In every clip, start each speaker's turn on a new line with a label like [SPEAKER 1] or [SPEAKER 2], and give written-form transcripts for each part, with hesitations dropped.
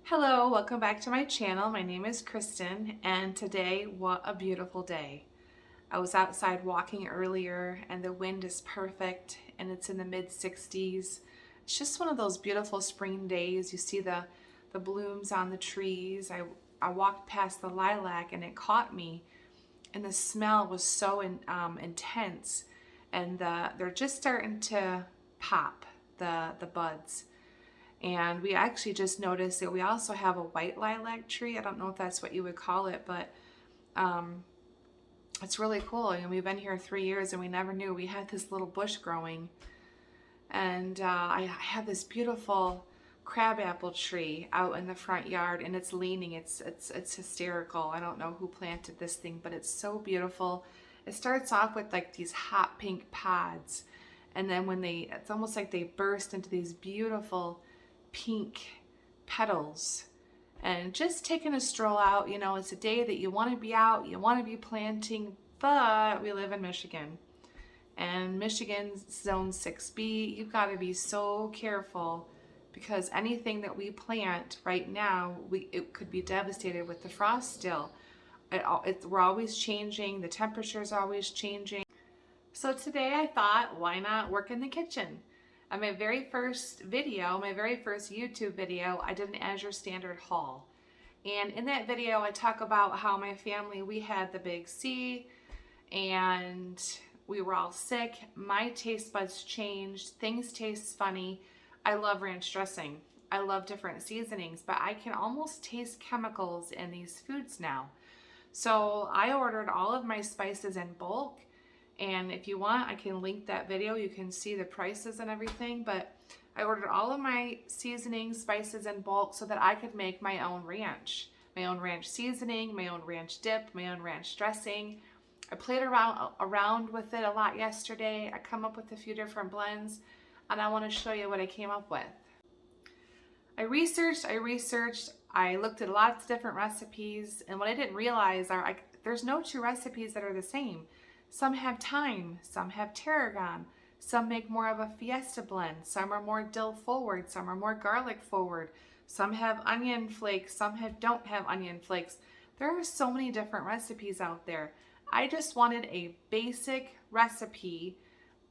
[SPEAKER 1] Hello, welcome back to my channel. My name is Kristen, and today, what a beautiful day. I was outside walking earlier and the wind is perfect and it's in the mid 60s. It's just one of those beautiful spring days. You see the blooms on the trees. I walked past the lilac and it caught me, and the smell was so intense, and they're just starting to pop, the buds. And we actually just noticed that we also have a white lilac tree. I don't know if that's what you would call it, but it's really cool. And we've been here 3 years and we never knew we had this little bush growing. And I have this beautiful crabapple tree out in the front yard, and it's leaning. It's hysterical. I don't know who planted this thing, but it's so beautiful. It starts off with like these hot pink pods, and then it's almost like they burst into these beautiful pink petals. And just taking a stroll out, it's a day that you want to be out, you want to be planting, but we live in Michigan. And Michigan's zone 6B, you've got to be so careful, because anything that we plant right now, it could be devastated with the frost still. We're always changing, the temperature's always changing. So today I thought, why not work in the kitchen? On my very first YouTube video, I did an Azure Standard haul. And in that video, I talk about how my family, we had the big C, and we were all sick. My taste buds changed. Things taste funny. I love ranch dressing. I love different seasonings, but I can almost taste chemicals in these foods now. So I ordered all of my spices in bulk. And if you want, I can link that video. You can see the prices and everything. But I ordered all of my seasonings, spices in bulk so that I could make my own ranch. My own ranch seasoning, my own ranch dip, my own ranch dressing. I played around with it a lot yesterday. I come up with a few different blends, and I want to show you what I came up with. I researched. I looked at lots of different recipes, and what I didn't realize are there's no two recipes that are the same. Some have thyme, some have tarragon, some make more of a fiesta blend, some are more dill forward, some are more garlic forward, some have onion flakes, some don't have onion flakes. There are so many different recipes out there. I just wanted a basic recipe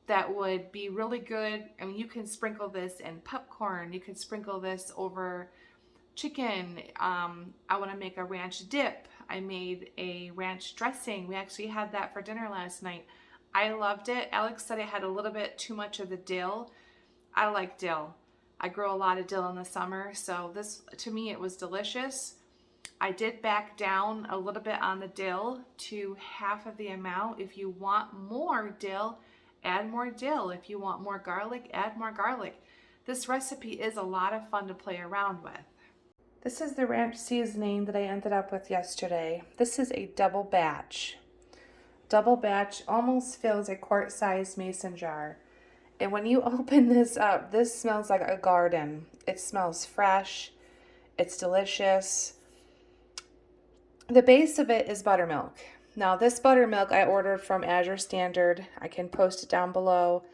[SPEAKER 1] that would be really good. I mean, you can sprinkle this in popcorn, you can sprinkle this over chicken. I want to make a ranch dip. I made a ranch dressing. We actually had that for dinner last night. I loved it. Alex said I had a little bit too much of the dill. I like dill. I grow a lot of dill in the summer, so this, to me, it was delicious. I did back down a little bit on the dill to half of the amount. If you want more dill, add more dill. If you want more garlic, add more garlic. This recipe is a lot of fun to play around with. This is the ranch seasoning that I ended up with yesterday. This is a double batch. Double batch almost fills a quart-sized mason jar. And when you open this up, this smells like a garden. It smells fresh. It's delicious. The base of it is buttermilk. Now, this buttermilk I ordered from Azure Standard. I can post it down below.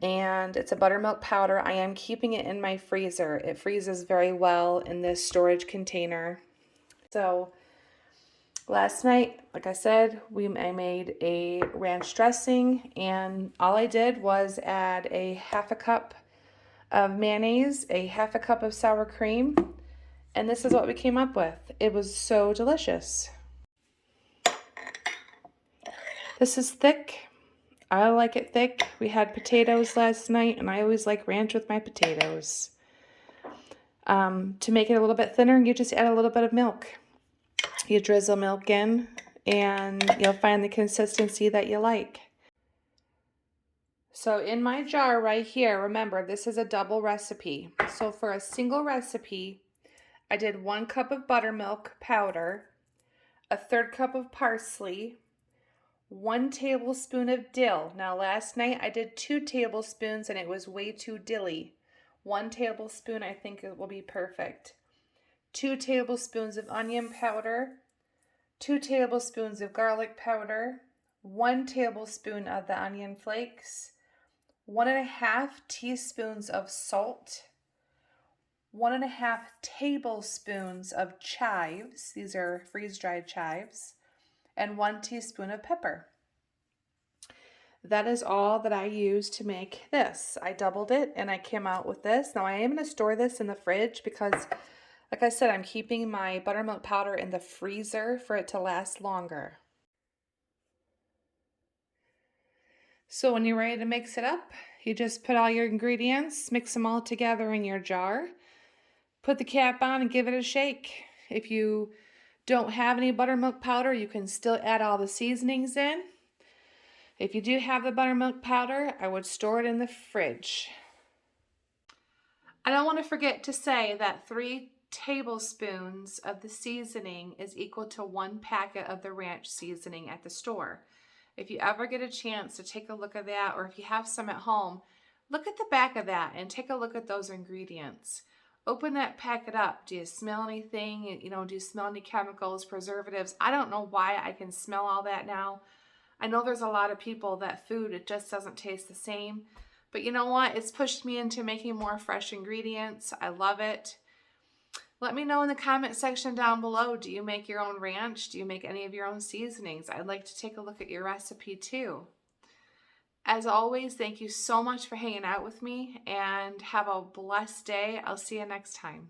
[SPEAKER 1] And it's a buttermilk powder. I am keeping it in my freezer. It freezes very well in this storage container. So last night, like I said, I made a ranch dressing, and all I did was add a half a cup of mayonnaise, a half a cup of sour cream, and this is what we came up with. It was so delicious. This is thick. I like it thick. We had potatoes last night, and I always like ranch with my potatoes. To make it a little bit thinner, you just add a little bit of milk. You drizzle milk in, and you'll find the consistency that you like. So in my jar right here, remember, this is a double recipe. So for a single recipe, I did 1 cup of buttermilk powder, a 1/3 cup of parsley, 1 tablespoon of dill. Now last night I did 2 tablespoons and it was way too dilly. 1 tablespoon, I think it will be perfect. 2 tablespoons of onion powder, 2 tablespoons of garlic powder, 1 tablespoon of the onion flakes, 1.5 teaspoons of salt, 1.5 tablespoons of chives. These are freeze-dried chives. And 1 teaspoon of pepper. That is all that I use to make this. I doubled it and I came out with this. Now I am going to store this in the fridge because, like I said, I'm keeping my buttermilk powder in the freezer for it to last longer. So when you're ready to mix it up, you just put all your ingredients, mix them all together in your jar, put the cap on and give it a shake. If you don't have any buttermilk powder, you can still add all the seasonings in. If you do have the buttermilk powder, I would store it in the fridge. I don't want to forget to say that 3 tablespoons of the seasoning is equal to 1 packet of the ranch seasoning at the store. If you ever get a chance to take a look at that, or if you have some at home, look at the back of that and take a look at those ingredients. Open that packet up. Do you smell anything? Do you smell any chemicals, preservatives? I don't know why I can smell all that now. I know there's a lot of people that food, it just doesn't taste the same. But you know what? It's pushed me into making more fresh ingredients. I love it. Let me know in the comment section down below. Do you make your own ranch? Do you make any of your own seasonings? I'd like to take a look at your recipe too. As always, thank you so much for hanging out with me and have a blessed day. I'll see you next time.